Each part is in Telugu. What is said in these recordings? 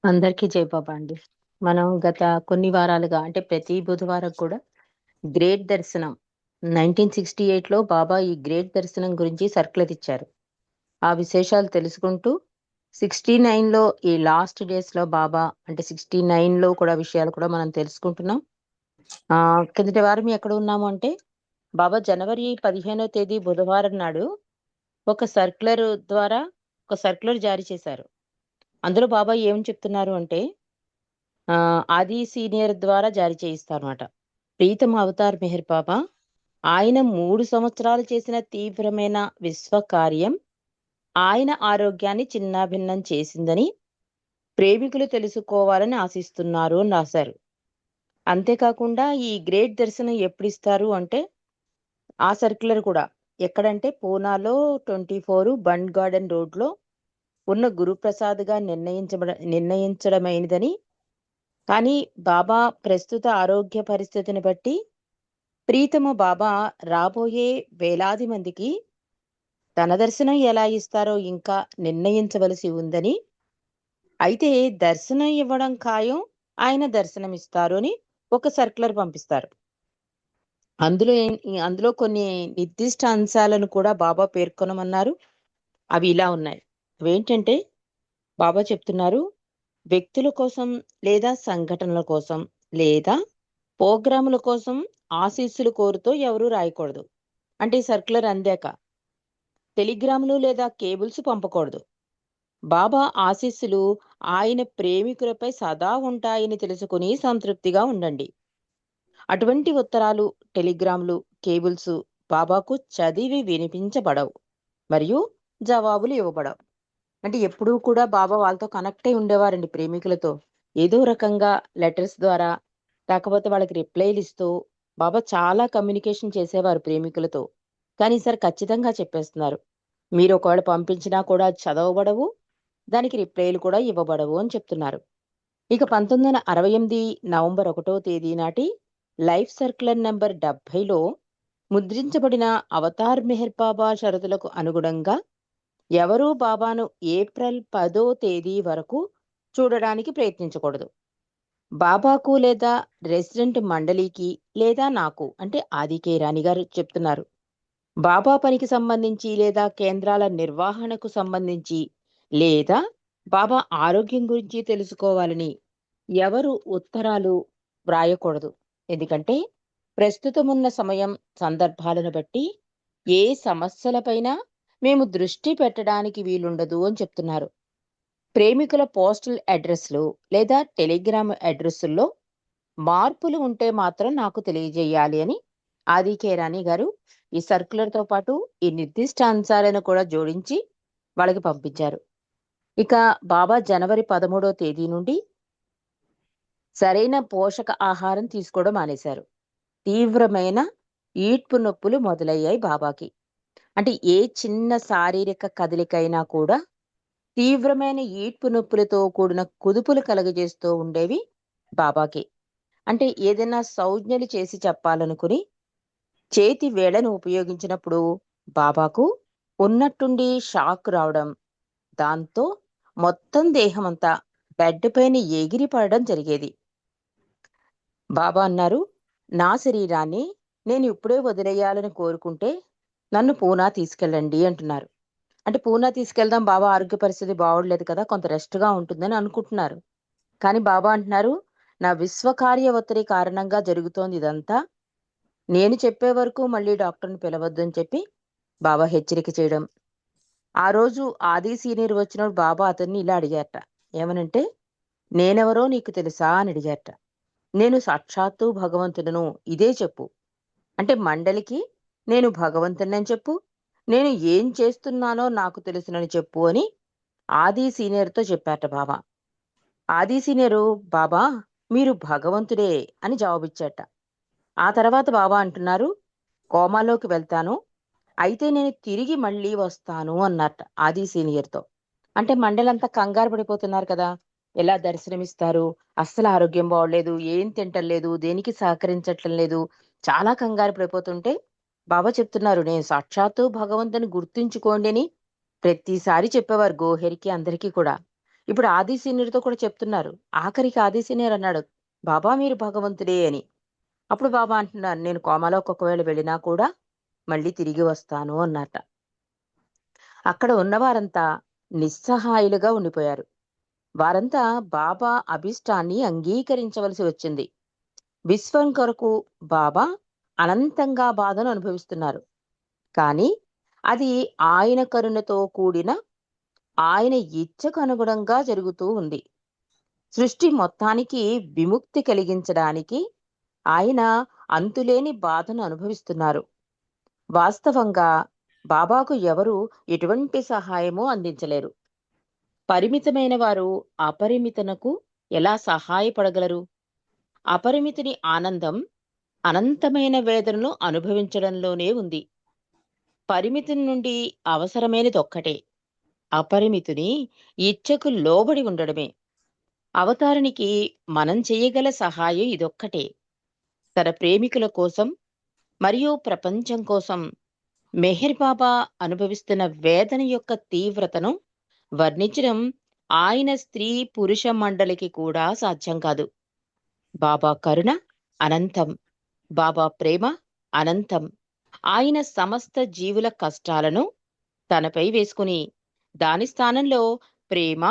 అందరికీ జయబాబా అండి. మనం గత కొన్ని వారాలుగా అంటే ప్రతి బుధవారం కూడా గ్రేట్ దర్శనం 1968లో బాబా ఈ గ్రేట్ దర్శనం గురించి సర్క్యులర్ ఇచ్చారు. ఆ విశేషాలు తెలుసుకుంటూ 69లో ఈ లాస్ట్ డేస్‌లో బాబా అంటే 69లో కూడా విషయాలు కూడా మనం తెలుసుకుంటున్నాం. కిందటి వారం ఎక్కడ ఉన్నాము అంటే బాబా జనవరి 15వ తేదీ బుధవారం నాడు ఒక సర్క్యులర్ ద్వారా ఒక సర్క్యులర్ జారీ చేశారు. అందులో బాబా ఏం చెప్తున్నారు అంటే ఆది సీనియర్ ద్వారా జారీ చేయిస్తారన్నమాట. ప్రీతం అవతార్ మెహర్ బాబా ఆయన 3 సంవత్సరాలు చేసిన తీవ్రమైన విశ్వకార్యం ఆయన ఆరోగ్యాన్ని చిన్నాభిన్నం చేసిందని ప్రేమికులు తెలుసుకోవాలని ఆశిస్తున్నారు అని రాశారు. అంతేకాకుండా ఈ గ్రేట్ దర్శనం ఎప్పుడిస్తారు అంటే ఆ సర్క్యులర్ కూడా ఎక్కడంటే పూనాలో 24 బండ్ గార్డెన్ రోడ్లో ఉన్న గురుప్రసాద్‌గా నిర్ణయించడమైనదని. కానీ బాబా ప్రస్తుత ఆరోగ్య పరిస్థితిని బట్టి ప్రీతమ బాబా రాబోయే వేలాది మందికి తన దర్శనం ఎలా ఇస్తారో ఇంకా నిర్ణయించవలసి ఉందని. అయితే దర్శనం ఇవ్వడం ఖాయం, ఆయన దర్శనం ఇస్తారు అని ఒక సర్క్యులర్ పంపిస్తారు. అందులో కొన్ని నిర్దిష్ట అంశాలను కూడా బాబా పేర్కొనమన్నారు. అవి ఇలా ఉన్నాయి. అవేంటంటే బాబా చెప్తున్నారు, వ్యక్తుల కోసం లేదా సంఘటనల కోసం లేదా ప్రోగ్రాముల కోసం ఆశీస్సులు కోరుతూ ఎవరూ రాయకూడదు. అంటే ఈ సర్క్యులర్ అందాక టెలిగ్రాములు లేదా కేబుల్స్ పంపకూడదు. బాబా ఆశీస్సులు ఆయన ప్రేమికులపై సదా ఉంటాయని తెలుసుకుని సంతృప్తిగా ఉండండి. అటువంటి ఉత్తరాలు, టెలిగ్రాములు, కేబుల్స్ బాబాకు చదివి వినిపించబడవు మరియు జవాబులు ఇవ్వబడవు. అంటే ఎప్పుడూ కూడా బాబా వాళ్ళతో కనెక్ట్ అయి ఉండేవారండి ప్రేమికులతో. ఏదో రకంగా లెటర్స్ ద్వారా, లేకపోతే వాళ్ళకి రిప్లైలు ఇస్తూ బాబా చాలా కమ్యూనికేషన్ చేసేవారు ప్రేమికులతో. కానీ ఈసారి ఖచ్చితంగా చెప్పేస్తున్నారు. మీరు ఒకవేళ పంపించినా కూడా అది చదవబడవు, దానికి రిప్లైలు కూడా ఇవ్వబడవు అని చెప్తున్నారు. ఇక 1968 నవంబర్ 1వ తేదీ నాటి లైఫ్ సర్క్యులర్ నంబర్ 70లో ముద్రించబడిన అవతార్ మెహర్ బాబా షరతులకు అనుగుణంగా ఎవరూ బాబాను ఏప్రిల్ 10వ తేదీ వరకు చూడడానికి ప్రయత్నించకూడదు. బాబాకు లేదా రెసిడెంట్ మండలికి లేదా నాకు అంటే ఆదికే రాణి గారు చెప్తున్నారు. బాబా పనికి సంబంధించి లేదా కేంద్రాల నిర్వహణకు సంబంధించి లేదా బాబా ఆరోగ్యం గురించి తెలుసుకోవాలని ఎవరు ఉత్తరాలు వ్రాయకూడదు. ఎందుకంటే ప్రస్తుతమున్న సమయం, సందర్భాలను బట్టి ఏ సమస్యలపైన మేము దృష్టి పెట్టడానికి వీలుండదు అని చెప్తున్నారు. ప్రేమికుల పోస్టల్ అడ్రస్లు లేదా టెలిగ్రామ్ అడ్రస్సుల్లో మార్పులు ఉంటే మాత్రం నాకు తెలియజేయాలి అని ఆదికే రాణి గారు ఈ సర్క్యులర్‌తో పాటు ఈ నిర్దిష్ట అంశాలను కూడా జోడించి వాళ్ళకి పంపించారు. ఇక బాబా జనవరి 13వ తేదీ నుండి సరైన పోషక ఆహారం తీసుకోవడం మానేశారు. తీవ్రమైన ఈడ్పు నొప్పులు మొదలయ్యాయి బాబాకి. అంటే ఏ చిన్న శారీరక కదలికైనా కూడా తీవ్రమైన ఈడ్పు నొప్పులతో కూడిన కుదుపులు కలుగజేస్తూ ఉండేవి బాబాకి. అంటే ఏదైనా సంజ్ఞలు చేసి చెప్పాలనుకుని చేతి వేళ్లను ఉపయోగించినప్పుడు బాబాకు ఉన్నట్టుండి షాక్ రావడం, దాంతో మొత్తం దేహమంతా బెడ్ పైన ఎగిరి పడడం జరిగేది. బాబా అన్నారు, నా శరీరాన్ని నేను ఇప్పుడే వదిలేయాలని కోరుకుంటే నన్ను పూనా తీసుకెళ్ళండి అంటున్నారు. అంటే పూనా తీసుకెళ్దాం, బాబా ఆరోగ్య పరిస్థితి బాగోట్లేదు కదా, కొంత రెస్ట్‌గా ఉంటుందని అనుకుంటున్నారు. కానీ బాబా అంటున్నారు, నా విశ్వకార్య ఒత్తిడి కారణంగా జరుగుతోంది ఇదంతా. నేను చెప్పే వరకు మళ్ళీ డాక్టర్‌ని పిలవద్దని చెప్పి బాబా హెచ్చరిక చేయడం. ఆ రోజు ఆది సీనియర్ వచ్చినప్పుడు బాబా అతన్ని ఇలా అడిగారట. ఏమనంటే, నేనెవరో నీకు తెలుసా అని అడిగారట. నేను సాక్షాత్తు భగవంతుడను ఇదే చెప్పు. అంటే మండలికి నేను భగవంతుడినని చెప్పు. నేను ఏం చేస్తున్నానో నాకు తెలుసునని చెప్పు అని ఆది సీనియర్‌తో చెప్పారట బాబా. ఆది సీనియరు, బాబా మీరు భగవంతుడే అని జవాబిచ్చారట. ఆ తర్వాత బాబా అంటున్నారు, కోమాలోకి వెళ్తాను. అయితే నేను తిరిగి మళ్ళీ వస్తాను అన్నారట ఆది సీనియర్‌తో. అంటే మండలంతా కంగారు పడిపోతున్నారు కదా! ఎలా దర్శనమిస్తారు? అస్సలు ఆరోగ్యం బాగోలేదు. ఏం తింటంలేదు. దేనికి సహకరించట్లం లేదు. చాలా కంగారు పడిపోతుంటే బాబా చెప్తున్నారు, నేను సాక్షాత్తు భగవంతుని గుర్తుంచుకోండి అని ప్రతిసారి చెప్పేవారు గోహెరికి అందరికీ కూడా. ఇప్పుడు ఆది సీనియర్‌తో కూడా చెప్తున్నారు. ఆఖరికి ఆది సీనియర్ అన్నాడు, "బాబా మీరు భగవంతుడే" అని. అప్పుడు బాబా అంటున్నారు, "నేను కోమాలోకి ఒకవేళ వెళ్ళినా కూడా మళ్ళీ తిరిగి వస్తాను" అన్నట్ట. అక్కడ ఉన్నవారంతా నిస్సహాయులుగా ఉండిపోయారు. వారంతా బాబా అభిష్టాన్ని అంగీకరించవలసి వచ్చింది. విశ్వం కొరకు బాబా అనంతంగా బాధను అనుభవిస్తున్నారు. కానీ అది ఆయన కరుణతో కూడిన ఆయన ఇచ్చకు అనుగుణంగా జరుగుతూ ఉంది. సృష్టి మొత్తానికి విముక్తి కలిగించడానికి ఆయన అంతులేని బాధను అనుభవిస్తున్నారు. వాస్తవంగా బాబాకు ఎవరు ఎటువంటి సహాయమూ అందించలేరు. పరిమితమైన వారు అపరిమితనకు ఎలా సహాయపడగలరు? అపరిమితుని ఆనందం అనంతమైన వేదనను అనుభవించడంలోనే ఉంది. పరిమితుని నుండి అవసరమైనదొక్కటే, అపరిమితుని ఇచ్చకు లోబడి ఉండడమే. అవతారునికి మనం చెయ్యగల సహాయం ఇదొక్కటే. తన ప్రేమికుల కోసం మరియు ప్రపంచం కోసం మెహర్ బాబా అనుభవిస్తున్న వేదన యొక్క తీవ్రతను వర్ణించడం ఆయన స్త్రీ పురుష మండలికి కూడా సాధ్యం కాదు. బాబా కరుణ అనంతం, బాబా ప్రేమ అనంతం. ఆయన సమస్త జీవుల కష్టాలను తనపై వేసుకుని దాని స్థానంలో ప్రేమ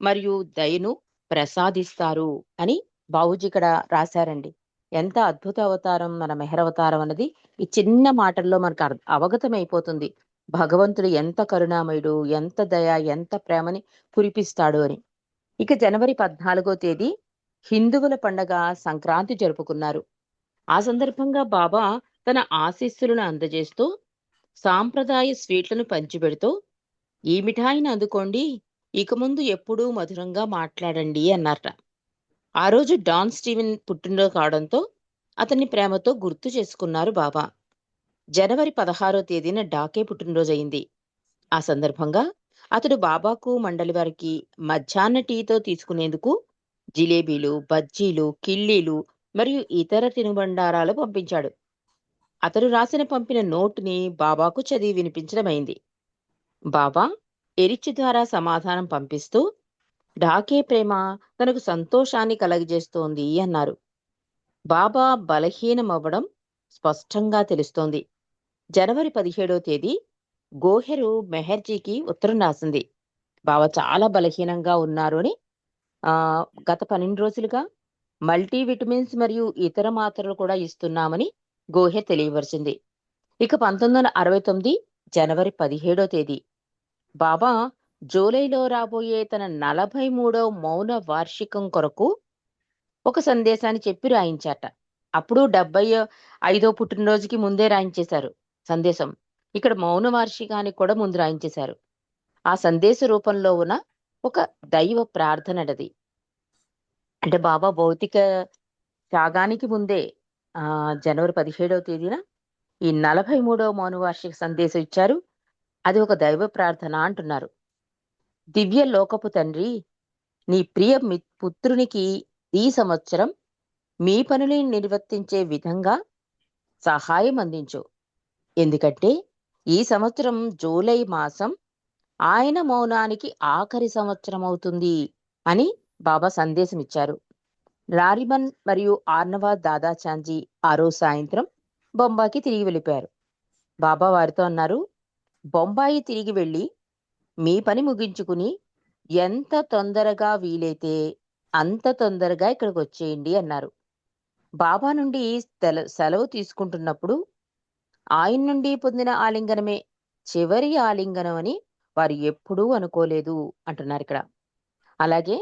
మరియు దయను ప్రసాదిస్తారు అని బాబూజీ ఇక్కడ రాశారండి. ఎంత అద్భుత అవతారం మన మెహర్ అవతారం అన్నది ఈ చిన్న మాటల్లో మనకు అవగతమైపోతుంది. భగవంతుడు ఎంత కరుణామయుడు, ఎంత దయ, ఎంత ప్రేమని కురిపిస్తాడు అని. ఇక జనవరి 14వ తేదీ హిందువుల పండగ సంక్రాంతి జరుపుకున్నారు. ఆ సందర్భంగా బాబా తన ఆశీస్సులను అందజేస్తూ సాంప్రదాయ స్వీట్లను పంచిపెడుతూ, "ఈ మిఠాయిని అందుకోండి, ఇక ముందు ఎప్పుడూ మధురంగా మాట్లాడండి" అన్నారట. ఆ రోజు డాన్ స్టీవెన్ పుట్టినరోజు కావడంతో అతన్ని ప్రేమతో గుర్తు చేసుకున్నారు బాబా. జనవరి 16వ తేదీన డాకే పుట్టినరోజు అయింది. ఆ సందర్భంగా అతడు బాబాకు, మండలి వారికి మధ్యాహ్న టీతో తీసుకునేందుకు జిలేబీలు, బజ్జీలు, కిళ్ళీలు మరియు ఇతర తినుబండారాలు పంపించాడు. అతడు పంపిన నోటుని బాబాకు చదివి వినిపించడమైంది. బాబా ఎరిచి ద్వారా సమాధానం పంపిస్తూ, డాకే ప్రేమ తనకు సంతోషాన్ని కలగజేస్తోంది అన్నారు. బాబా బలహీనమవ్వడం స్పష్టంగా తెలుస్తోంది. జనవరి 17వ తేదీ గోహెరు మెహర్జీకి ఉత్తరం రాసింది. బాబా చాలా బలహీనంగా ఉన్నారు అని. గత 12 రోజులుగా మల్టీ విటమిన్స్ మరియు ఇతర మాత్రలు కూడా ఇస్తున్నామని గోహెర్ తెలియవరిచింది. ఇక 1969 జనవరి 17వ తేదీ బాబా జూలైలో రాబోయే తన 43వ మౌన వార్షికం కొరకు ఒక సందేశాన్ని చెప్పి రాయించాట. అప్పుడు 75వ పుట్టినరోజుకి ముందే రాయించేశారు సందేశం. ఇక్కడ మౌన వార్షికానికి కూడా ముందు రాయించేశారు. ఆ సందేశ రూపంలో ఉన్న ఒక దైవ ప్రార్థనడది. అంటే బాబా భౌతిక త్యాగానికి ముందే జనవరి 17వ తేదీన ఈ 43వ మౌన వార్షిక సందేశం ఇచ్చారు. అది ఒక దైవ ప్రార్థన అంటున్నారు. దివ్య లోకపు తండ్రి, నీ ప్రియ పుత్రునికి ఈ సంవత్సరం మీ పనులను నిర్వర్తించే విధంగా సహాయం అందించు. ఎందుకంటే ఈ సంవత్సరం జూలై మాసం ఆయన మౌనానికి ఆఖరి సంవత్సరం అవుతుంది అని బాబా సందేశం ఇచ్చారు. రారిమన్ మరియు ఆర్నవాద్ దాదాచాంజీ ఆ రోజు సాయంత్రం బొంబాయికి తిరిగి వెళ్ళిపోయారు. బాబా వారితో అన్నారు, బొంబాయి తిరిగి వెళ్ళి మీ పని ముగించుకుని ఎంత తొందరగా వీలైతే అంత తొందరగా ఇక్కడికి వచ్చేయండి అన్నారు. బాబా నుండి సెలవు తీసుకుంటున్నప్పుడు ఆయన నుండి పొందిన ఆలింగనమే చివరి ఆలింగనం అని వారు ఎప్పుడూ అనుకోలేదు అంటున్నారు ఇక్కడ. అలాగే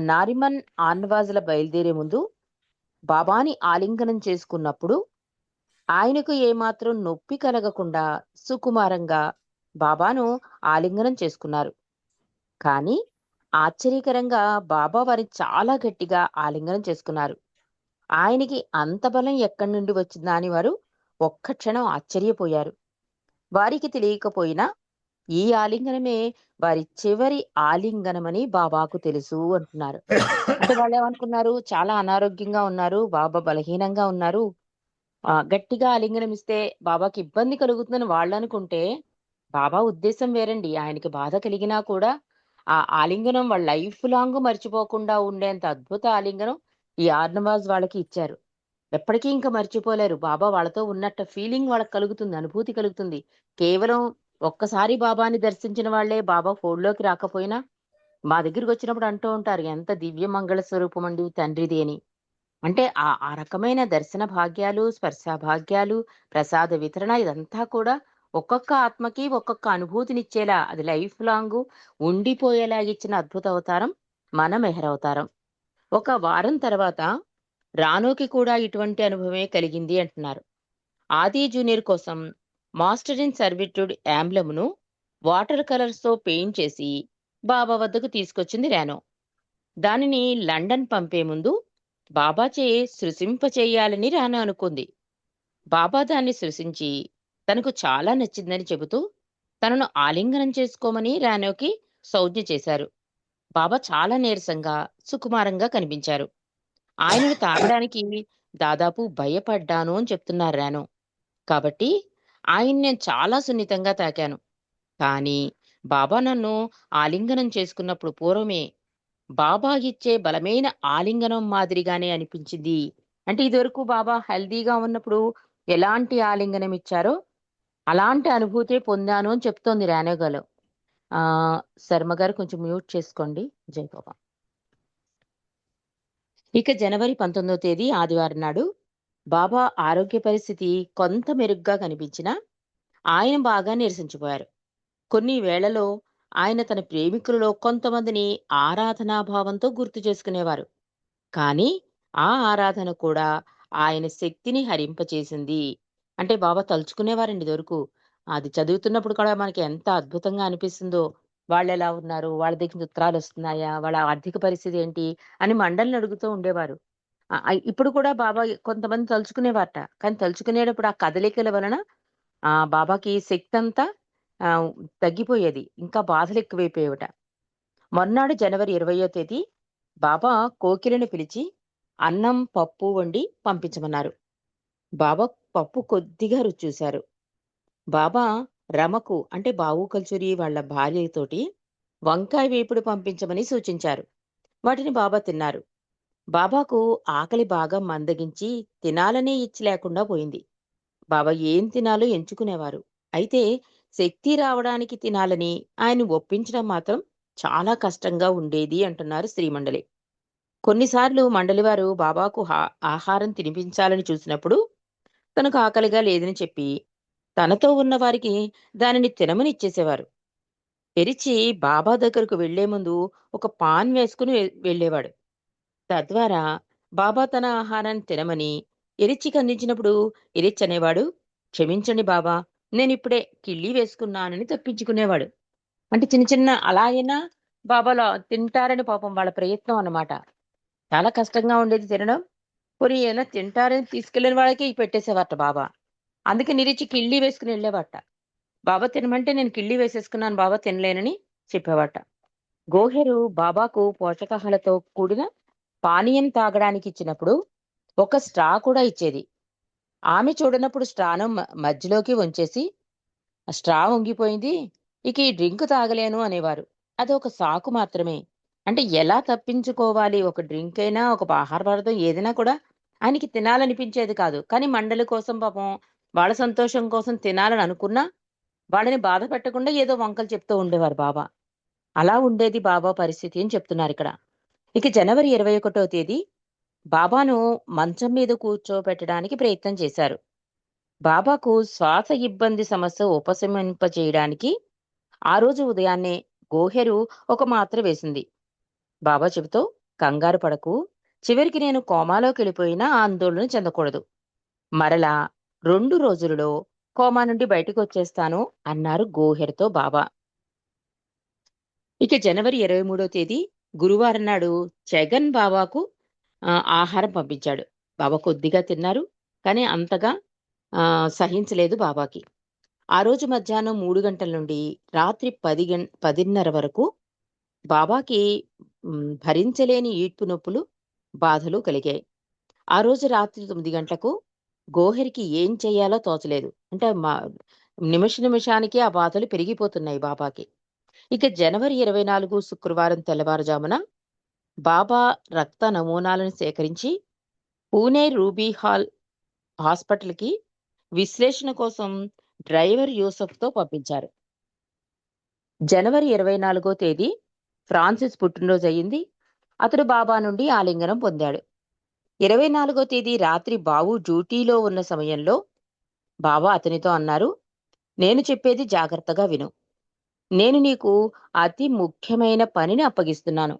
నారిమన్ ఆన్వాజుల బయలుదేరే ముందు బాబాని ఆలింగనం చేసుకున్నప్పుడు ఆయనకు ఏమాత్రం నొప్పి కలగకుండా సుకుమారంగా బాబాను ఆలింగనం చేసుకున్నారు. కానీ ఆశ్చర్యకరంగా బాబా వారిని చాలా గట్టిగా ఆలింగనం చేసుకున్నారు. ఆయనకి అంత బలం ఎక్కడి నుండి వచ్చిందా అని వారు ఒక్క క్షణం ఆశ్చర్యపోయారు. వారికి తెలియకపోయినా ఈ ఆలింగనమే వారి చివరి ఆలింగనమని బాబాకు తెలుసు అంటున్నారు. అంటే వాళ్ళు ఏమనుకున్నారు, చాలా అనారోగ్యంగా ఉన్నారు, బాబా బలహీనంగా ఉన్నారు, గట్టిగా ఆలింగనం ఇస్తే బాబాకి ఇబ్బంది కలుగుతుందని వాళ్ళు అనుకుంటే, బాబా ఉద్దేశం వేరండి. ఆయనకి బాధ కలిగినా కూడా ఆ ఆలింగనం వాళ్ళ లైఫ్ లాంగ్ మర్చిపోకుండా ఉండేంత అద్భుత ఆలింగనం ఈ ఆర్నవాజ్ వాళ్ళకి ఇచ్చారు. ఎప్పటికీ ఇంకా మర్చిపోలేరు. బాబా వాళ్ళతో ఉన్నట్టు ఫీలింగ్ వాళ్ళకి కలుగుతుంది. అనుభూతి కలుగుతుంది. కేవలం ఒక్కసారి బాబాని దర్శించిన వాళ్ళే బాబా ఫోన్‌లోకి రాకపోయినా మా దగ్గరికొచ్చినప్పుడు అంటూ ఉంటారు, "ఎంత దివ్య మంగళ స్వరూపమండి తండ్రిది" అని. అంటే ఆ ఆ రకమైన దర్శన భాగ్యాలు, స్పర్శ భాగ్యాలు, ప్రసాద వితరణ ఇదంతా కూడా ఒక్కొక్క ఆత్మకి ఒక్కొక్క అనుభూతినిచ్చేలా అది లైఫ్ లాంగు ఉండిపోయేలాగిచ్చిన అద్భుత అవతారం మన మెహర్ అవతారం. ఒక వారం తర్వాత రానోకి కూడా ఇటువంటి అనుభవమే కలిగింది అంటున్నారు. ఆది జూనియర్ కోసం మాస్టర్ ఇన్ సర్విట్యూడ్ యాంబ్లెమ్‌ను వాటర్ కలర్స్‌తో పెయింట్ చేసి బాబా వద్దకు తీసుకొచ్చింది రానో. దానిని లండన్ పంపే ముందు బాబాచే సృశింపచేయాలని రానా అనుకుంది. బాబా దాన్ని సృశించి తనకు చాలా నచ్చిందని చెబుతూ తనను ఆలింగనం చేసుకోమని రానోకి సౌజ్ఞ చేశారు. బాబా చాలా నీరసంగా, సుకుమారంగా కనిపించారు. ఆయనను తాకడానికి దాదాపు భయపడ్డాను అని చెప్తున్నారు రానో. కాబట్టి ఆయన్ని నేను చాలా సున్నితంగా తాకాను. కానీ బాబా నన్ను ఆలింగనం చేసుకున్నప్పుడు పూర్వమే బాబా ఇచ్చే బలమైన ఆలింగనం మాదిరిగానే అనిపించింది. అంటే ఇదివరకు బాబా హెల్తీగా ఉన్నప్పుడు ఎలాంటి ఆలింగనం ఇచ్చారో అలాంటి అనుభూతే పొందాను అని చెప్తోంది రానో గారు. శర్మ గారు కొంచెం మ్యూట్ చేసుకోండి. జై బాబా. ఇక జనవరి 19వ తేదీ ఆదివారం నాడు బాబా ఆరోగ్య పరిస్థితి కొంత మెరుగ్గా కనిపించినా ఆయన బాగా నీరసించిపోయారు. కొన్ని వేళలో ఆయన తన ప్రేమికులలో కొంతమందిని ఆరాధనా భావంతో గుర్తు చేసుకునేవారు. కానీ ఆ ఆరాధన కూడా ఆయన శక్తిని హరింపచేసింది. అంటే బాబా తలుచుకునేవారండి ఇదివరకు. అది చదువుతున్నప్పుడు కూడా మనకి ఎంత అద్భుతంగా అనిపిస్తుందో. వాళ్ళెలా ఉన్నారు? వాళ్ళ దగ్గర నుంచి ఉత్తరాలొస్తున్నాయా? వాళ్ళ ఆర్థిక పరిస్థితి ఏంటి? అని మండలిని అడుగుతూ ఉండేవారు. ఇప్పుడు కూడా బాబా కొంతమంది తలుచుకునేవారట. కానీ తలుచుకునేటప్పుడు ఆ కదలికల వలన బాబాకి శక్తంతా ఆహ్, తగ్గిపోయేది. ఇంకా బాధలెక్కువైపోయేవిట. మొన్నాడు జనవరి 20వ తేదీ బాబా కోకిలని పిలిచి అన్నం, పప్పు వండి పంపించమన్నారు. బాబా పప్పు కొద్దిగా రుచి చూశారు. బాబా రమకు అంటే బావు కల్చూరి వాళ్ళ భార్యతోటి వంకాయ వేపుడు పంపించమని సూచించారు. వాటిని బాబా తిన్నారు. బాబాకు ఆకలి బాగా మందగించి తినాలనే ఇచ్చి లేకుండా పోయింది. బాబా ఏం తినాలో ఎంచుకునేవారు. అయితే శక్తి రావడానికి తినాలని ఆయన ఒప్పించడం మాత్రం చాలా కష్టంగా ఉండేది అంటున్నారు శ్రీమండలి. కొన్నిసార్లు మండలివారు బాబాకు ఆహారం తినిపించాలని చూసినప్పుడు తనకు ఆకలిగా లేదని చెప్పి తనతో ఉన్న వారికి దానిని తినమని ఇచ్చేసేవారు. తెరిచి బాబా దగ్గరకు వెళ్లే ముందు ఒక పాన్ వేసుకుని వెళ్ళేవాడు. తద్వారా బాబా తన ఆహారాన్ని తినమని ఎరిచికి అందించినప్పుడు ఎరిచ్ అనేవాడు, "క్షమించండి బాబా, నేనిప్పుడే కిళ్ళీ వేసుకున్నానని" తప్పించుకునేవాడు. అంటే చిన్న చిన్న అలా అయినా బాబాలో తింటారని పాపం వాళ్ళ ప్రయత్నం అన్నమాట. చాలా కష్టంగా ఉండేది తినడం. పోనీ ఏమైనా తింటారని తీసుకెళ్ళిన వాళ్ళకే ఇవి పెట్టేసేవారట బాబా. అందుకే నిరిచి కిళ్ళీ వేసుకుని వెళ్ళేవారట. బాబా తినమంటే నేను కిళ్ళీ వేసేసుకున్నాను బాబా తినలేనని చెప్పేవారట. గోహెరు బాబాకు పోషకాహారలతో కూడిన పానీయం తాగడానికి ఇచ్చినప్పుడు ఒక స్ట్రా కూడా ఇచ్చేది. ఆమె చూడనప్పుడు స్ట్రాను మధ్యలోకి వంచేసి, "ఆ స్ట్రా వంగిపోయింది. ఇక ఈ డ్రింక్ తాగలేను" అనేవారు. అదొక సాకు మాత్రమే. అంటే ఎలా తప్పించుకోవాలి? ఒక డ్రింక్ అయినా, ఒక ఆహార పదార్థం ఏదైనా కూడా ఆయనకి తినాలనిపించేది కాదు. కానీ మండలి కోసం పాపం వాళ్ళ సంతోషం కోసం తినాలని అనుకున్నా, వాళ్ళని బాధ పెట్టకుండా ఏదో వంకలు చెప్తూ ఉండేవారు బాబా. అలా ఉండేది బాబా పరిస్థితి అని చెప్తున్నారిక్కడ. ఇక జనవరి 21వ తేదీ బాబాను మంచం మీద కూర్చోబెట్టడానికి ప్రయత్నం చేశారు. బాబాకు శ్వాస ఇబ్బంది సమస్య ఉపశమింపజేయడానికి ఆ రోజు ఉదయాన్నే గోహెరు ఒక మాత్ర వేసింది. బాబా చెబుతూ, "కంగారు పడకు. చివరికి నేను కోమాలోకెళ్ళిపోయినా ఆందోళన చెందకూడదు. మరలా 2 రోజులలో కోమా నుండి బయటకొచ్చేస్తాను" అన్నారు గోహెర్‌తో బాబా. ఇక జనవరి 23వ తేదీ గురువారం నాడు జగన్ బాబాకు ఆహారం పంపించాడు. బాబా కొద్దిగా తిన్నారు. కానీ అంతగా సహించలేదు బాబాకి. ఆ రోజు మధ్యాహ్నం 3 గంటల నుండి రాత్రి 10:30 వరకు బాబాకి భరించలేని ఈడ్పు నొప్పులు, బాధలు కలిగాయి. ఆ రోజు రాత్రి 9 గంటలకు గోహెర్‌కి ఏం చేయాలో తోచలేదు. అంటే నిమిషానికి ఆ బాధలు పెరిగిపోతున్నాయి బాబాకి. ఇక జనవరి 24 శుక్రవారం తెల్లవారుజామున బాబా రక్త నమూనాలను సేకరించి పూణే రూబీ హాల్ హాస్పిటల్‌కి విశ్లేషణ కోసం డ్రైవర్ యూసఫ్‌తో పంపించారు. జనవరి 24 తేదీ ఫ్రాన్సిస్ పుట్టినరోజు అయింది. అతడు బాబా నుండి ఆలింగనం పొందాడు. 24 తేదీ రాత్రి బావు డ్యూటీలో ఉన్న సమయంలో బాబా అతనితో అన్నారు, నేను చెప్పేది జాగ్రత్తగా విను. నేను నీకు అతి ముఖ్యమైన పనిని అప్పగిస్తున్నాను.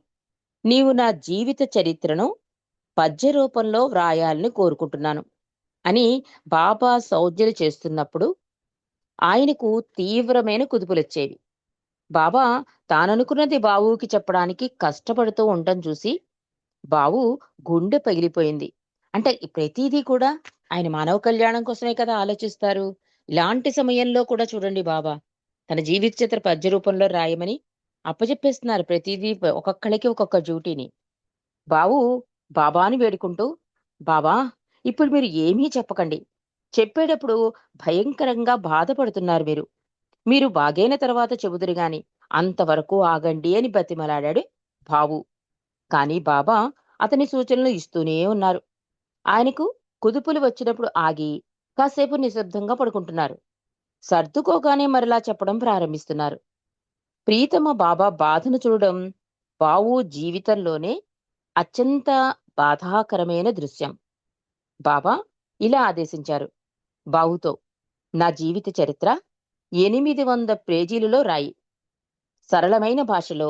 నీవు నా జీవిత చరిత్రను పద్య రూపంలో వ్రాయాలని కోరుకుంటున్నాను అని బాబా సౌజ్ఞలు చేస్తున్నప్పుడు ఆయనకు తీవ్రమైన కుదుపులొచ్చేవి. బాబా తాననుకున్నది బావుకి చెప్పడానికి కష్టపడుతూ ఉండటం చూసి బావు గుండె పగిలిపోయింది. అంటే ఈ ప్రతీదీ కూడా ఆయన మానవ కళ్యాణం కోసమే కదా ఆలోచిస్తారు. ఇలాంటి సమయంలో కూడా చూడండి బాబా తన జీవిత చిత్ర పద్య రూపంలో రాయమని అప్పచెప్పేస్తున్నారు. ప్రతిదీ ఒక్కొక్కళ్ళకి ఒక్కొక్క డ్యూటీని. బావు బాబాని వేడుకుంటూ, బాబా ఇప్పుడు మీరు ఏమీ చెప్పకండి. చెప్పేటప్పుడు భయంకరంగా బాధపడుతున్నారు మీరు. మీరు బాగైన తర్వాత చెబుదురు గాని అంతవరకు ఆగండి అని బతిమలాడాడు బావు. కానీ బాబా అతని సూచనలు ఇస్తూనే ఉన్నారు. ఆయనకు కుదుపులు వచ్చినప్పుడు ఆగి కాసేపు నిశ్శబ్దంగా పడుకుంటున్నారు. సర్దుకోగానే మరలా చెప్పడం ప్రారంభిస్తున్నారు. ప్రీతమ బాబా బాధను చూడడం బావు జీవితంలోనే అత్యంత బాధాకరమైన దృశ్యం. బాబా ఇలా ఆదేశించారు బావుతో, నా జీవిత చరిత్ర 800 పేజీలలో రాయి. సరళమైన భాషలో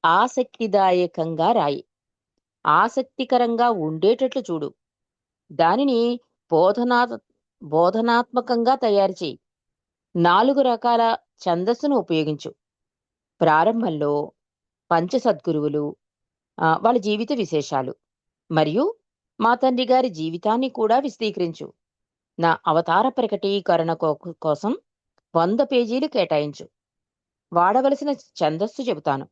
ఆసక్తిదాయకంగా రాయి. ఆసక్తికరంగా ఉండేటట్లు చూడు. దానిని బోధనా బోధనాత్మకంగా తయారు చేయి. 4 రకాల ఛందస్సును ఉపయోగించు. ప్రారంభంలో పంచసద్గురువులు, వాళ్ళ జీవిత విశేషాలు మరియు మా తండ్రి గారి జీవితాన్ని కూడా విశదీకరించు. నా అవతార ప్రకటీకరణ కోసం 100 పేజీలు కేటాయించు. వాడవలసిన ఛందస్సు చెబుతాను.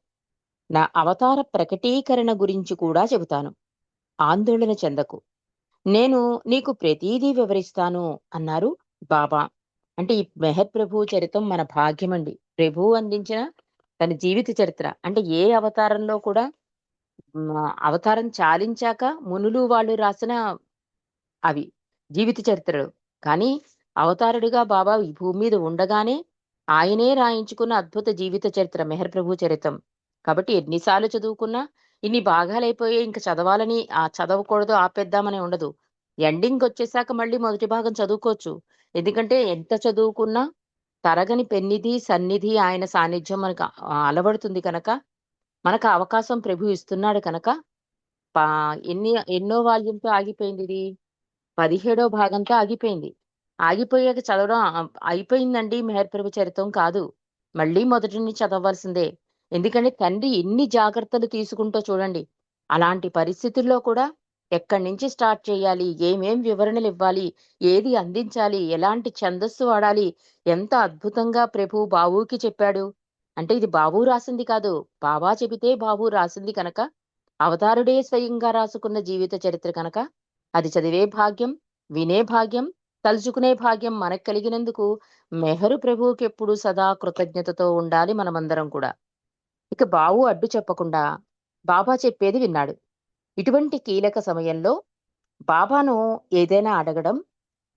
నా అవతార ప్రకటీకరణ గురించి కూడా చెబుతాను. ఆందోళన చెందకు. నేను నీకు ప్రతీదీ వివరిస్తాను అన్నారు బాబా. అంటే ఈ మెహర్ ప్రభు చరితం మన భాగ్యమండి. ప్రభువు అందించిన తన జీవిత చరిత్ర. అంటే ఏ అవతారంలో కూడా అవతారం చాలించాక మునులు వాళ్ళు రాసిన అవి జీవిత చరిత్రలు. కానీ అవతారుడిగా బాబా ఈ భూమి మీద ఉండగానే ఆయనే రాయించుకున్న అద్భుత జీవిత చరిత్ర మెహర్ ప్రభు చరితం. కాబట్టి ఎన్నిసార్లు చదువుకున్నా ఇన్ని భాగాలైపోయాయి ఇంక చదవాలని చదవకూడదు ఆపేద్దామని ఉండదు. ఎండింగ్ వచ్చేసాక మళ్ళీ మొదటి భాగం చదువుకోవచ్చు. ఎందుకంటే ఎంత చదువుకున్నా తరగని పెన్నిధి సన్నిధి ఆయన సాన్నిధ్యం మనకు అలవడుతుంది కనుక మనకు అవకాశం ప్రభు ఇస్తున్నాడు కనుక పా ఎన్నో వాల్యూమ్‌తో ఆగిపోయిందిది. 17 భాగంతో ఆగిపోయింది. ఆగిపోయాక చదవడం అయిపోయిందండి మెహర్ ప్రభు చరితం కాదు. మళ్ళీ మొదటి నుంచి చదవవలసిందే. ఎందుకంటే తండ్రి ఎన్ని జాగ్రత్తలు తీసుకుంటో చూడండి. అలాంటి పరిస్థితుల్లో కూడా ఎక్కడి నుంచి స్టార్ట్ చేయాలి? ఏమేం వివరణలివ్వాలి? ఏది అందించాలి? ఎలాంటి ఛందస్సు వాడాలి? ఎంత అద్భుతంగా ప్రభు బావుకి చెప్పాడు. అంటే ఇది బాబు రాసింది కాదు. బాబా చెబితే బాబు రాసింది కనుక అవతారుడే స్వయంగా రాసుకున్న జీవిత చరిత్ర కనుక అది చదివే భాగ్యం, వినే భాగ్యం, తలుచుకునే భాగ్యం మనకు కలిగినందుకు మెహరు ప్రభువుకెప్పుడు సదా కృతజ్ఞతతో ఉండాలి మనమందరం కూడా. ఇక బావు అడ్డు చెప్పకుండా బాబా చెప్పేది విన్నాడు. ఇటువంటి కీలక సమయంలో బాబాను ఏదైనా అడగడం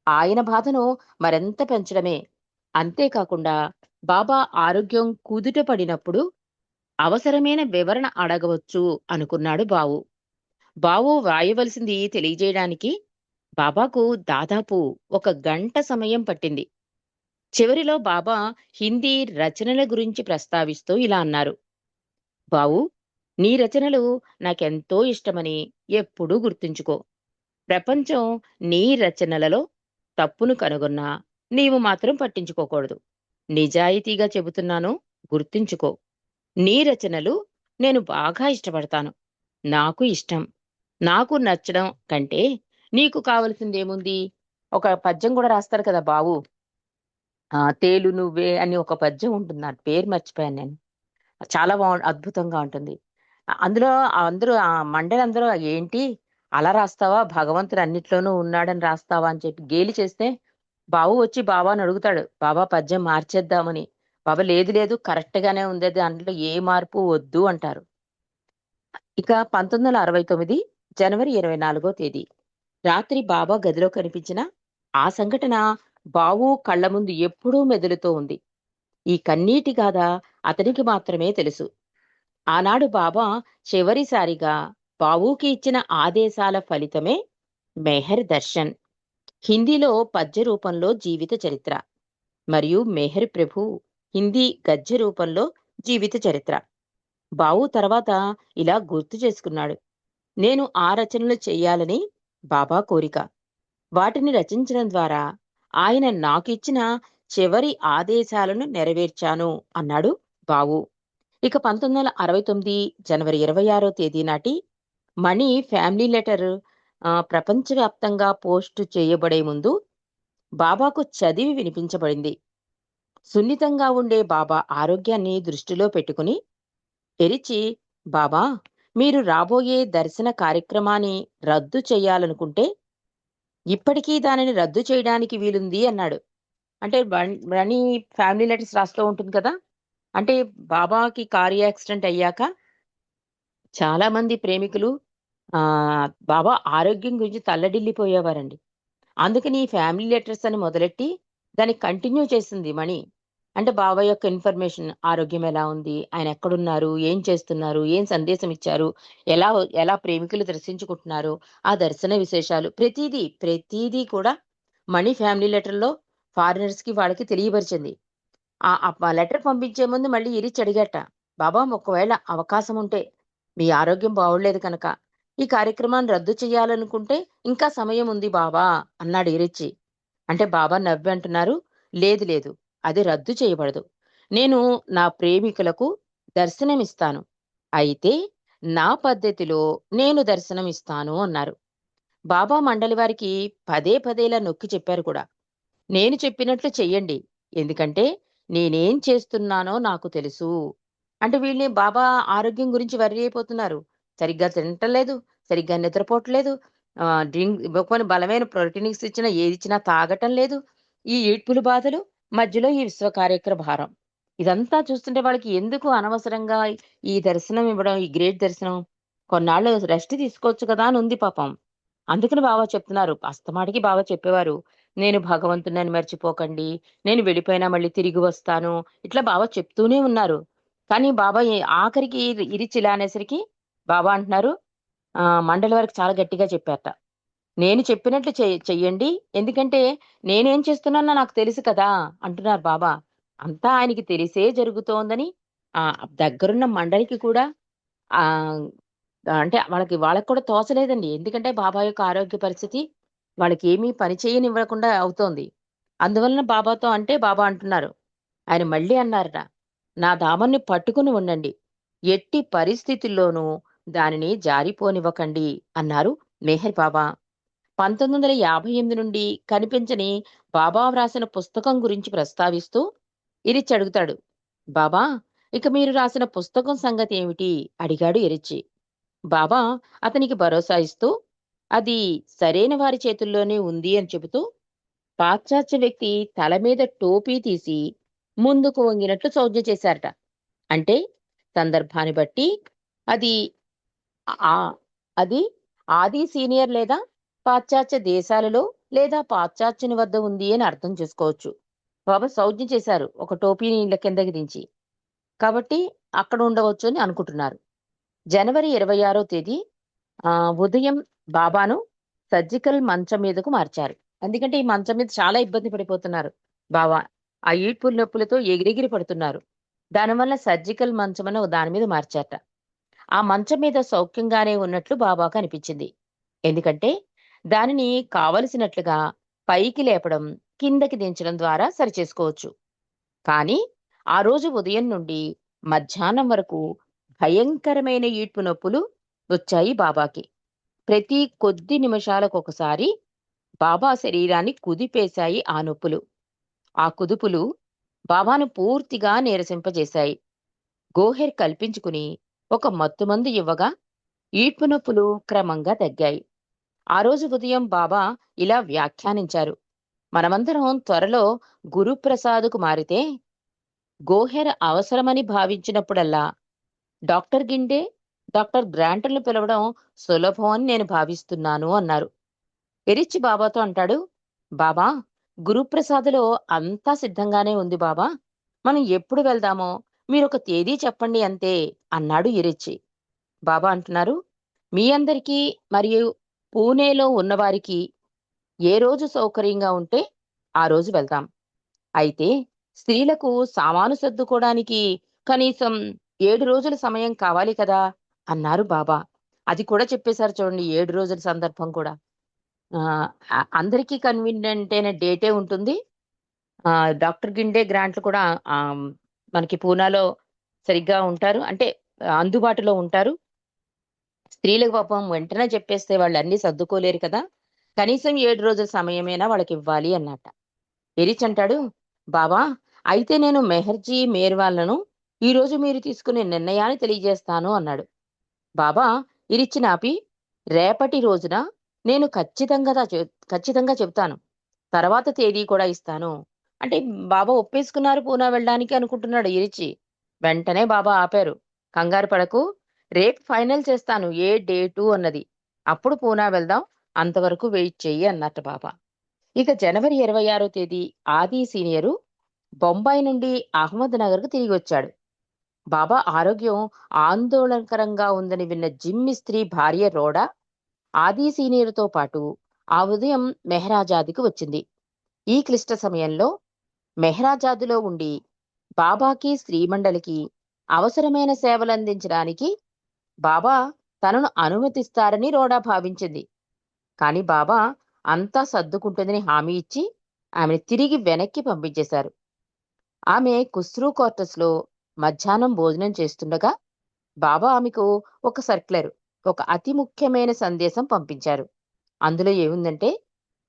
ఆయన బాధను మరింత పెంచడమే. అంతేకాకుండా బాబా ఆరోగ్యం కుదుట పడినప్పుడు అవసరమైన వివరణ అడగవచ్చు అనుకున్నాడు బావు. బావు వ్రాయవలసింది తెలియజేయడానికి బాబాకు దాదాపు 1 గంట సమయం పట్టింది. చివరిలో బాబా హిందీ రచనల గురించి ప్రస్తావిస్తూ ఇలా అన్నారు, బావు, నీ రచనలు నాకెంతో ఇష్టమని ఎప్పుడూ గుర్తుంచుకో. ప్రపంచం నీ రచనలలో తప్పును కనుగొన్నా నీవు మాత్రం పట్టించుకోకూడదు. నిజాయితీగా చెబుతున్నాను, గుర్తుంచుకో. నీ రచనలు నేను బాగా ఇష్టపడతాను. నాకు ఇష్టం. నాకు నచ్చడం కంటే నీకు కావలసిందేముంది? ఒక పద్యం కూడా రాస్తారు కదా బావు. తేలు నువ్వే అని ఒక పద్యం ఉంటుంది. నా పేరు మర్చిపోయాను నేను. చాలా అద్భుతంగా ఉంటుంది. అందులో అందరూ మండలందరూ ఏంటి అలా రాస్తావా? భగవంతుడు అన్నిట్లోనూ ఉన్నాడని రాస్తావా? అని చెప్పి గేలి చేస్తే బావు వచ్చి బాబాని అడుగుతాడు. బాబా పద్యం మార్చేద్దామని. బాబా లేదు లేదు కరెక్ట్ గానే ఉంది. దాంట్లో ఏ మార్పు వద్దు అంటారు. ఇక 1969 జనవరి 24వ తేదీ రాత్రి బాబా గదిలో కనిపించిన ఆ సంఘటన బావు కళ్ళ ముందు ఎప్పుడూ మెదులుతూ ఉంది. ఈ కన్నీటి గాథ అతనికి మాత్రమే తెలుసు. ఆనాడు బాబా చివరిసారిగా బావుకి ఇచ్చిన ఆదేశాల ఫలితమే మెహర్ దర్శన్. హిందీలో పద్య రూపంలో జీవిత చరిత్ర మరియు మెహర్ ప్రభు హిందీ గద్య రూపంలో జీవిత చరిత్ర. బావు తర్వాత ఇలా గుర్తు చేసుకున్నాడు. నేను ఆ రచనలు చెయ్యాలని బాబా కోరిక. వాటిని రచించడం ద్వారా ఆయన నాకిచ్చిన చివరి ఆదేశాలను నెరవేర్చాను అన్నాడు బావు. ఇక 1969 జనవరి 26వ తేదీ నాటి మణి ఫ్యామిలీ లెటర్ ప్రపంచవ్యాప్తంగా పోస్టు చేయబడే ముందు బాబాకు చదివి వినిపించబడింది. సున్నితంగా ఉండే బాబా ఆరోగ్యాన్ని దృష్టిలో పెట్టుకుని ఎరిచి, బాబా, మీరు రాబోయే దర్శన కార్యక్రమాన్ని రద్దు చేయాలనుకుంటే ఇప్పటికీ దానిని రద్దు చేయడానికి వీలుంది అన్నాడు. అంటే మణి ఫ్యామిలీ లెటర్స్ రాస్తూ ఉంటుంది కదా! అంటే బాబాకి కారు యాక్సిడెంట్ అయ్యాక చాలా మంది ప్రేమికులు బాబా ఆరోగ్యం గురించి తల్లడిల్లిపోయేవారండి. అందుకని ఈ ఫ్యామిలీ లెటర్స్ అని మొదలెట్టి దాన్ని కంటిన్యూ చేసింది మణి. అంటే బాబా యొక్క ఇన్ఫర్మేషన్, ఆరోగ్యం ఎలా ఉంది, ఆయన ఎక్కడున్నారు, ఏం చేస్తున్నారు, ఏం సందేశం ఇచ్చారు, ఎలా ఎలా ప్రేమికులు దర్శించుకుంటున్నారు, ఆ దర్శన విశేషాలు ప్రతీదీ కూడా మణి ఫ్యామిలీ లెటర్‌లో ఫారినర్స్‌కి వాళ్ళకి తెలియపరిచింది. ఆ లెటర్ పంపించే ముందు మళ్ళీ ఇరిచి అడిగాట. బాబా, ఒకవేళ అవకాశం ఉంటే మీ ఆరోగ్యం బాగోలేదు కనుక ఈ కార్యక్రమాన్ని రద్దు చేయాలనుకుంటే ఇంకా సమయం ఉంది బాబా అన్నాడు ఇరిచి. అంటే బాబా నవ్వి అంటున్నారు, లేదు లేదు, అది రద్దు చేయబడదు. నేను నా ప్రేమికులకు దర్శనమిస్తాను. అయితే నా పద్ధతిలో నేను దర్శనమిస్తాను అన్నారు. బాబా మండలి వారికి పదే పదేలా నొక్కి చెప్పారు కూడా. నేను చెప్పినట్లు చెయ్యండి. ఎందుకంటే నేనేం చేస్తున్నానో నాకు తెలుసు. అంటే వీళ్ళని బాబా ఆరోగ్యం గురించి వర్రీ అయిపోతున్నారు. సరిగ్గా తినట్లేదు, సరిగ్గా నిద్రపోవట్లేదు. పోనీ బలమైన ప్రోటీనిక్స్ ఇచ్చినా, ఏదిచ్చినా తాగటం లేదు. ఈ ఏడ్పుల బాధలు, మధ్యలో ఈ విశ్వ కార్యక్ర భారం. ఇదంతా చూస్తుంటే వాళ్ళకి ఎందుకు అనవసరంగా ఈ దర్శనం ఇవ్వడం, ఈ గ్రేట్ దర్శనం. కొన్నాళ్ళు రెస్ట్ తీసుకోవచ్చు కదా అని ఉంది పాపం. అందుకని బావ చెప్తున్నారు. అస్తమాటికి బావ చెప్పేవారు, "నేను భగవంతుడినని మర్చిపోకండి. నేను వెళ్ళిపోయినా మళ్ళీ తిరిగి వస్తాను." ఇట్లా బావ చెప్తూనే ఉన్నారు. కానీ బాబా ఆఖరికి ఇరిచి ఇలా అనేసరికి బాబా అంటున్నారు, మండలి వారికి చాలా గట్టిగా చెప్పారట. "నేను చెప్పినట్లు చెయ్యండి. ఎందుకంటే నేనేం చేస్తున్నానో నాకు తెలుసు కదా!" అంటున్నారు బాబా. అంతా ఆయనకి తెలిసే జరుగుతోందని దగ్గరున్న మండలికి కూడా ఆహ్ అంటే వాళ్ళకి కూడా తోచలేదండి. ఎందుకంటే బాబా యొక్క ఆరోగ్య పరిస్థితి వాళ్ళకేమీ పని చేయనివ్వకుండా అవుతోంది. అందువలన బాబాతో అంటే బాబా అంటున్నారు. ఆయన మళ్ళీ అన్నారట, "నా దామన్ని పట్టుకుని ఉండండి. ఎట్టి పరిస్థితుల్లోనూ దానిని జారిపోనివ్వకండి" అన్నారు మెహర్ బాబా. 1958 నుండి కనిపించని బాబా వ్రాసిన పుస్తకం గురించి ప్రస్తావిస్తూ ఇరిచ్చి అడుగుతాడు. "బాబా, ఇక మీరు రాసిన పుస్తకం సంగతి ఏమిటి?" అడిగాడు ఇరిచ్చి. బాబా అతనికి భరోసా ఇస్తూ, అది సరైన వారి చేతుల్లోనే ఉంది అని చెబుతూ, పాశ్చాత్య వ్యక్తి తల మీద టోపీ తీసి ముందుకు వంగినట్లు సంజ్ఞ చేశారట. అంటే సందర్భాన్ని బట్టి అది ఆ అది ఆది సీనియర్ లేదా పాశ్చాత్య దేశాలలో లేదా పాశ్చాత్యుని వద్ద ఉంది అని అర్థం చేసుకోవచ్చు. బాబా సంజ్ఞ చేశారు ఒక టోపీని ఇళ్ళ కిందకి దించి. కాబట్టి అక్కడ ఉండవచ్చు అని అనుకుంటున్నారు. జనవరి 26వ తేదీ ఉదయం బాబాను సర్జికల్ మంచం మీదకు మార్చారు. ఎందుకంటే ఈ మంచం మీద చాలా ఇబ్బంది పడిపోతున్నారు బాబా. ఆ ఈడ్పుల నొప్పులతో ఎగిరెగిరి పడుతున్నారు. దానివల్ల సర్జికల్ మంచమని దాని మీద మార్చారట. ఆ మంచం మీద సౌఖ్యంగానే ఉన్నట్లు బాబాకు అనిపించింది. ఎందుకంటే దానిని కావలసినట్లుగా పైకి లేపడం, కిందకి దించడం ద్వారా సరిచేసుకోవచ్చు. కానీ ఆ రోజు ఉదయం నుండి మధ్యాహ్నం వరకు భయంకరమైన ఈడ్పు నొప్పులు వచ్చాయి బాబాకి. ప్రతి కొద్ది నిమిషాలకొకసారి బాబా శరీరాన్ని కుదిపేశాయి ఆ నొప్పులు. ఆ కుదుపులు బాబాను పూర్తిగా నీరసింపజేశాయి. గోహెర్ కల్పించుకుని ఒక మత్తుమందు ఇవ్వగా ఈడ్పు నొప్పులు క్రమంగా తగ్గాయి. ఆ రోజు ఉదయం బాబా ఇలా వ్యాఖ్యానించారు, మనమందరం త్వరలో గురుప్రసాదుకు మారితే గోహెర అవసరమని భావించినప్పుడల్లా డాక్టర్ గిండే, డాక్టర్ గ్రాంట్‌లను పిలవడం సులభం అని నేను భావిస్తున్నాను అన్నారు. ఎరిచ్చి బాబాతో అంటాడు, బాబా, గురుప్రసాద్‌లో అంతా సిద్ధంగానే ఉంది బాబా. మనం ఎప్పుడు వెళ్దామో మీరొక తేదీ చెప్పండి అంతే అన్నాడు ఎరిచ్చి. బాబా అంటున్నారు, మీ అందరికీ మరియు పూణేలో ఉన్నవారికి ఏ రోజు సౌకర్యంగా ఉంటే ఆ రోజు వెళ్దాం. అయితే స్త్రీలకు సామాను సర్దుకోవడానికి కనీసం 7 రోజుల సమయం కావాలి కదా అన్నారు బాబా. అది కూడా చెప్పేశారు చూడండి, 7 రోజుల సందర్భం కూడా. అందరికీ కన్వీనియంట్ అయిన డేటే ఉంటుంది. డాక్టర్ గిండే గ్రాంట్లు కూడా ఆహ్, మనకి పూనాలో సరిగ్గా ఉంటారు. అంటే అందుబాటులో ఉంటారు. స్త్రీలకు పాపం వెంటనే చెప్పేస్తే వాళ్ళు అన్నీ సర్దుకోలేరు కదా! కనీసం 7 రోజుల సమయమైనా వాళ్ళకివ్వాలి అన్నట్ట. ఎరిచ్ అంటాడు, బావా, అయితే నేను మెహర్జీ మేర్వాళ్లను ఈరోజు మీరు తీసుకునే నిర్ణయాన్ని తెలియజేస్తాను అన్నాడు. బాబా ఇరిచ్చిన ఆపి, రేపటి రోజున నేను ఖచ్చితంగా చెబుతాను. తర్వాత తేదీ కూడా ఇస్తాను. అంటే బాబా ఒప్పేసుకున్నారు పూనా వెళ్ళడానికి అనుకుంటున్నాడు ఇరిచి. వెంటనే బాబా ఆపారు. కంగారు పడకు, రేపు ఫైనల్ చేస్తాను ఏ డేటు అన్నది. అప్పుడు పూనా వెళ్దాం. అంతవరకు వెయిట్ చెయ్యి అన్నట్టు బాబా. ఇక జనవరి 26వ తేదీ ఆది సీనియరు బొంబాయి నుండి అహ్మద్ నగర్‌కు తిరిగొచ్చాడు. బాబా ఆరోగ్యం ఆందోళనకరంగా ఉందని విన్న జిమ్ మిస్త్రీ భార్య రోడా ఆది సీనియర్‌తో పాటు ఆ ఉదయం మెహరాజాద్‌కి వచ్చింది. ఈ క్లిష్ట సమయంలో మెహరాజాద్‌లో ఉండి బాబాకి, స్త్రీమండలికి అవసరమైన సేవలందించడానికి బాబా తనను అనుమతిస్తారని రోడా భావించింది. కానీ బాబా అంతా సర్దుకుంటుందని హామీ ఇచ్చి ఆమెను తిరిగి వెనక్కి పంపించేశారు. ఆమె ఖుస్రూ క్వార్టర్స్‌లో మధ్యాహ్నం భోజనం చేస్తుండగా బాబా ఆమెకు ఒక సర్క్యులర్, ఒక అతి ముఖ్యమైన సందేశం పంపించారు. అందులో ఏముందంటే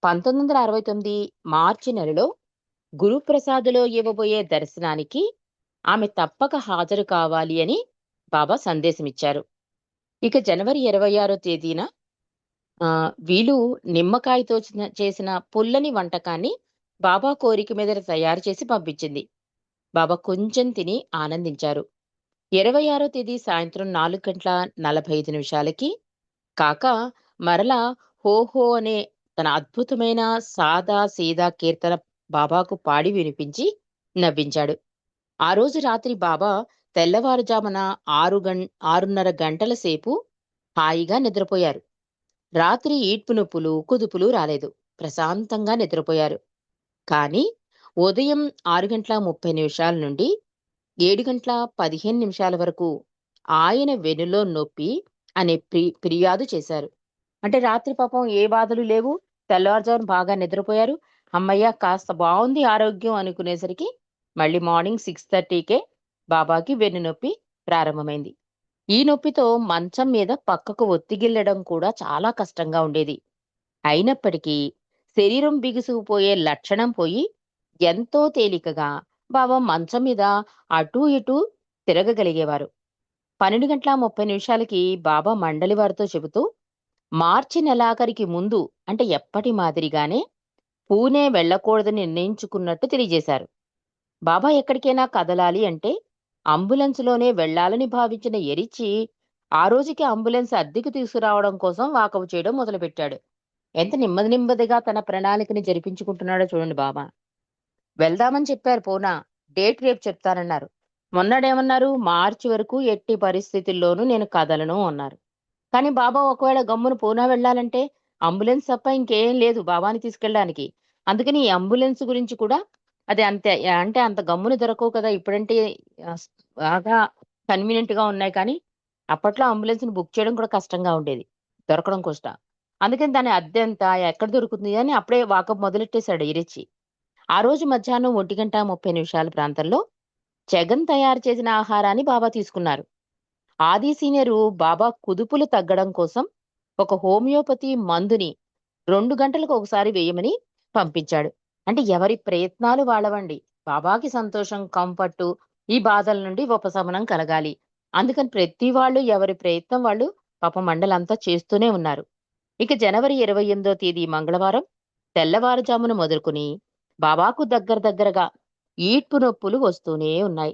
1969 మార్చి నెలలో గురుప్రసాద్‌లో ఇవ్వబోయే దర్శనానికి ఆమె తప్పక హాజరు కావాలి అని బాబా సందేశమిచ్చారు. ఇక జనవరి 26వ తేదీన వీలు నిమ్మకాయతో చేసిన పుల్లని వంటకాన్ని బాబా కోరిక మీద తయారు చేసి పంపించింది. బాబా కొంచెం తిని ఆనందించారు. 26వ తేదీ సాయంత్రం 4:45 కాకా మరలా 'హో హో' అనే తన అద్భుతమైన సాదా సీదా కీర్తన బాబాకు పాడి వినిపించి నవ్వించాడు. ఆ రోజు రాత్రి బాబా తెల్లవారుజామున 6:30 గంటల సేపు హాయిగా నిద్రపోయారు. రాత్రి ఈడ్పు నొప్పులు, కుదుపులు రాలేదు. ప్రశాంతంగా నిద్రపోయారు. కానీ ఉదయం 6:30 నుండి 7:15 వరకు ఆయన వెన్నులో నొప్పి అనే ఫిర్యాదు చేశారు. అంటే రాత్రి పాపం ఏ బాధలు లేవు. తెల్లవారుజామున బాగా నిద్రపోయారు. హమ్మయ్య! కాస్త బావుంది ఆరోగ్యం అనుకునేసరికి మళ్ళీ మార్నింగ్ 6:30కే బాబాకి వెన్నునొప్పి ప్రారంభమైంది. ఈ నొప్పితో మంచం మీద పక్కకు ఒత్తిగిల్లడం కూడా చాలా కష్టంగా ఉండేది. అయినప్పటికీ శరీరం బిగుసుకుపోయే లక్షణం పోయి ఎంతో తేలికగా బాబా మంచం మీద అటూ ఇటూ తిరగగలిగేవారు. 12:30కి బాబా మండలి వారితో చెబుతూ మార్చి నెలాఖరికి ముందు, అంటే ఎప్పటి మాదిరిగానే పూణే వెళ్ళకూడదని నిర్ణయించుకున్నట్టు తెలియజేశారు. బాబా ఎక్కడికైనా కదలాలి అంటే అంబులెన్స్‌లోనే వెళ్ళాలని భావించిన ఎరిచి ఆ రోజుకి అంబులెన్స్ అద్దెకు తీసుకురావడం కోసం వాకబు చేయడం మొదలుపెట్టాడు. ఎంత నెమ్మదిగా తన ప్రణాళికని జరిపించుకుంటున్నాడో చూడండి బాబా. వెళ్దామని చెప్పారు పూనా. డేట్ రేపు చెప్తానన్నారు. మొన్నడేమన్నారు? మార్చి వరకు ఎట్టి పరిస్థితుల్లోనూ నేను కదలను అన్నారు. కానీ బాబా ఒకవేళ గమ్మున పూనా వెళ్ళాలంటే అంబులెన్స్ తప్ప ఇంకేం లేదు బాబాని తీసుకెళ్ళడానికి. అందుకని ఈ అంబులెన్స్ గురించి కూడా అది అంతే, అంటే అంత గమ్మున దొరకవు కదా! ఇప్పుడంటే ఆహ్, బాగా కన్వీనియంట్‌గా ఉన్నాయి కానీ, అప్పట్లో అంబులెన్స్‌ని బుక్ చేయడం కూడా కష్టంగా ఉండేది. దొరకడం కష్టం. అందుకని దాని అద్దెంత? ఎక్కడ దొరుకుతుంది అని అప్పుడే వాకప్ మొదలెట్టేశాడు ఇరిచ్చి. ఆ రోజు మధ్యాహ్నం 1:30 ప్రాంతంలో జగన్ తయారు చేసిన ఆహారాన్ని బాబా తీసుకున్నారు. ఆది సీనియరు బాబా కుదుపులు తగ్గడం కోసం ఒక హోమియోపతి మందుని 2 గంటలకు ఒకసారి వేయమని పంపించాడు. అంటే ఎవరి ప్రయత్నాలు వాళ్ళవండి. బాబాకి సంతోషం, కంఫర్టు, ఈ బాధల నుండి ఉపశమనం కలగాలి. అందుకని ప్రతి వాళ్ళు ఎవరి ప్రయత్నం వాళ్ళు పాపం మండలంతా చేస్తూనే ఉన్నారు. ఇక జనవరి 28వ తేదీ మంగళవారం తెల్లవారుజామున మొదలుకొని బాబాకు దగ్గరగా ఈడ్పు నొప్పులు వస్తూనే ఉన్నాయి.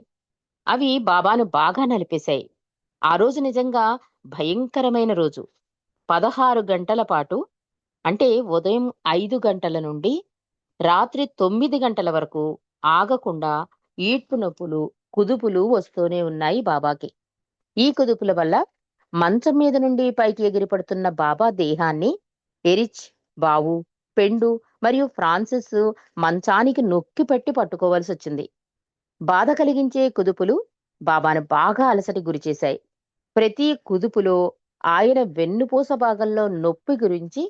అవి బాబాను బాగా నలిపేశాయి. ఆ రోజు నిజంగా భయంకరమైన రోజు. 16 గంటల పాటు, అంటే ఉదయం 5 గంటల నుండి రాత్రి 9 గంటల వరకు ఆగకుండా ఈడ్పు నొప్పులు, కుదుపులు వస్తూనే ఉన్నాయి బాబాకి. ఈ కుదుపుల వల్ల మంచం మీద నుండి పైకి ఎగిరిపడుతున్న బాబా దేహాన్ని ఎరిచ్, బావు, పెండు మరియు ఫ్రాన్సిస్ మంచానికి నొక్కిపెట్టి పట్టుకోవలసొచ్చింది. బాధ కలిగించే కుదుపులు బాబాను బాగా అలసటి గురిచేశాయి. ప్రతి కుదుపులో ఆయన వెన్నుపూస భాగంలో నొప్పి గురించి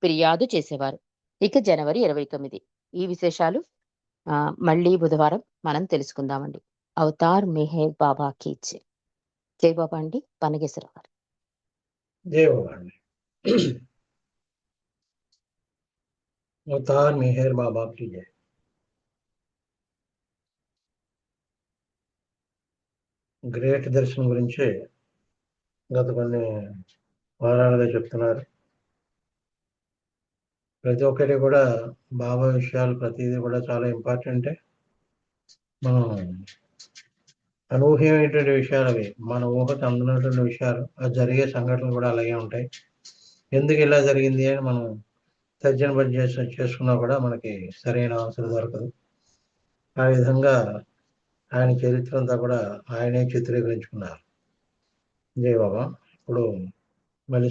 ఫిర్యాదు చేసేవారు. ఇక జనవరి 29 ఈ విశేషాలు మళ్ళీ బుధవారం మనం తెలుసుకుందామండి. అవతార్ మెహర్ బాబా కీచ్. జై బాబా అండి. పనగేశ్వరరావు గారు. జై బాబా అండి. అవతార్ మెహర్ బాబా की जय. గ్రేట్ దర్శనం గురించి గత కొన్ని వారాలుగా చెప్తున్నారు. ప్రతి ఒక్కటి కూడా బాబా విషయాలు ప్రతిదీ కూడా చాలా ఇంపార్టెంటే. మనం అనూహ్యమైనటువంటి విషయాలు అవి, మన ఊహకు అందనటువంటి విషయాలు, అది జరిగే సంఘటనలు కూడా అలాగే ఉంటాయి. ఎందుకు ఇలా జరిగింది అని మనం తర్జన భర్జన చేసుకున్నా కూడా మనకి సరైన ఆన్సర్ దొరకదు. ఆ విధంగా ఆయన చరిత్ర అంతా కూడా ఆయనే చిత్రీకరించుకున్నారు. జై బాబా. ఇప్పుడు మళ్ళీ